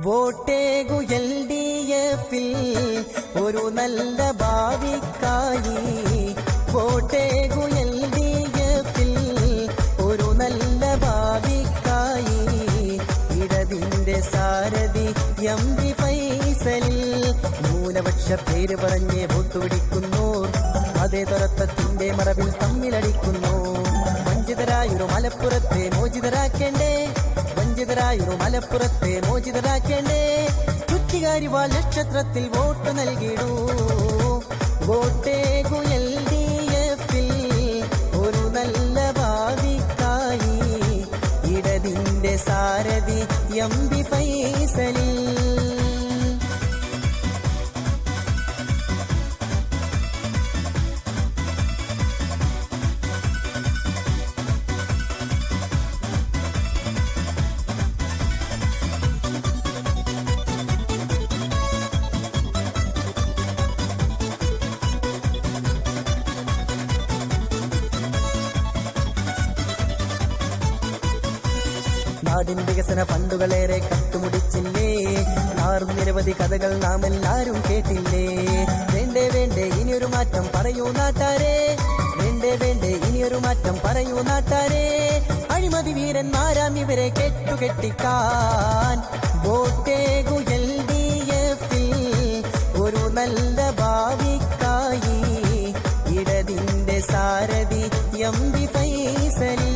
വോട്ടേകു LDF ഒരു നല്ല ഭാവിക്കായി. വോട്ടേകു LDF ഒരു നല്ല ഭാവിക്കായി. ഇടതിന്റെ സാരഥി MB ഫൈസലിൽ ന്യൂനപക്ഷ പേര് പറഞ്ഞ് വോട്ട് പിടിക്കുന്നു. അതേ തുറത്തത്തിന്റെ മറവിൽ തമ്മിലടിക്കുന്നു. വഞ്ചിതരായൊരു മലപ്പുറത്തെ മോചിതരാക്കേണ്ടേ, വഞ്ചിതരായൊരു മലപ്പുറത്തെ മോചിതരാക്കേണ്ടേ. ചുറ്റികാരിവാൾ നക്ഷത്രത്തിൽ വോട്ട് നൽകിടൂ. വോട്ടേകു LDF ഒരു നല്ല ഭാവിക്കായി. ഇടതിന്റെ സാരഥി MB ഫൈസലിൽ. നാടിൻ വികസന ഫണ്ടുകളേറെ കട്ടുമുടിച്ചില്ലേ. ആറും നിരവധി കഥകൾ നാം എല്ലാരും കേട്ടില്ലേ. വേണ്ടേ വേണ്ടേ ഇനിയൊരു മാറ്റം പറയൂ നാട്ടാരെ, വേണ്ടേ വേണ്ടേ ഇനിയൊരു മാറ്റം പറയൂ നാട്ടാരെ. അഴിമതി വീരന്മാരാം ഇവരെ കെട്ടുകെട്ടിക്കാൻ. വോട്ടേകു LDF ഒരു നല്ല ഭാവിക്കായി. ഇടതിന്റെ സാരഥി MB ഫൈസലിൽ.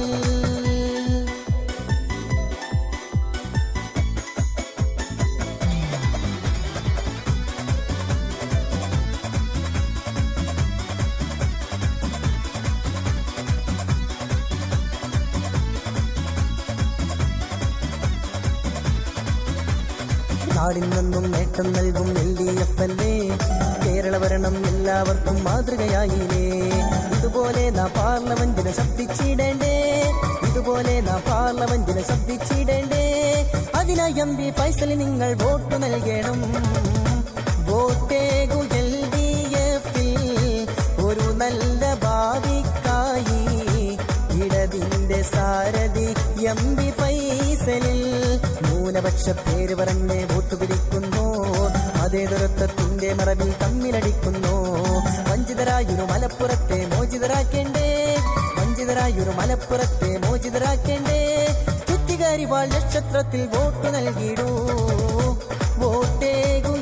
നാടിൽ നിന്നും നേട്ടം നൽകും LDF അല്ലേ. കേരള ഭരണം എല്ലാവർക്കും മാതൃകയായില്ലേ. ഇതുപോലെ നാം പാർലമെന്റിന് ശബ്ദിച്ചിടേണ്ടേ, ഇതുപോലെ നാം പാർലമെന്റിന് ശബ്ദിച്ചിടേണ്ടേ. അതിനായി MB ഫൈസലിന് നിങ്ങൾ വോട്ട് നൽകണം. വോട്ടേകു LDF ഒരു നല്ല ഭാവിക്കായി. ഇടതിന്റെ സാരഥി MB ഫൈസലിൽ. ന്യൂനപക്ഷ പേര് പറഞ്ഞ് വോട്ട് പിടിക്കുന്നു. അതേ ദുരത്വത്തിന്റെ മറവിൽ തമ്മിലടിക്കുന്നു. വഞ്ചിതരായൊരു മലപ്പുറത്തെ മോചിതരാക്കേണ്ടേ, വഞ്ചിതരായൊരു മലപ്പുറത്തെ മോചിതരാക്കേണ്ടേ. ചുറ്റികാരിവാൾ നക്ഷത്രത്തിൽ വോട്ട് നൽകിടൂ. വോട്ടേകു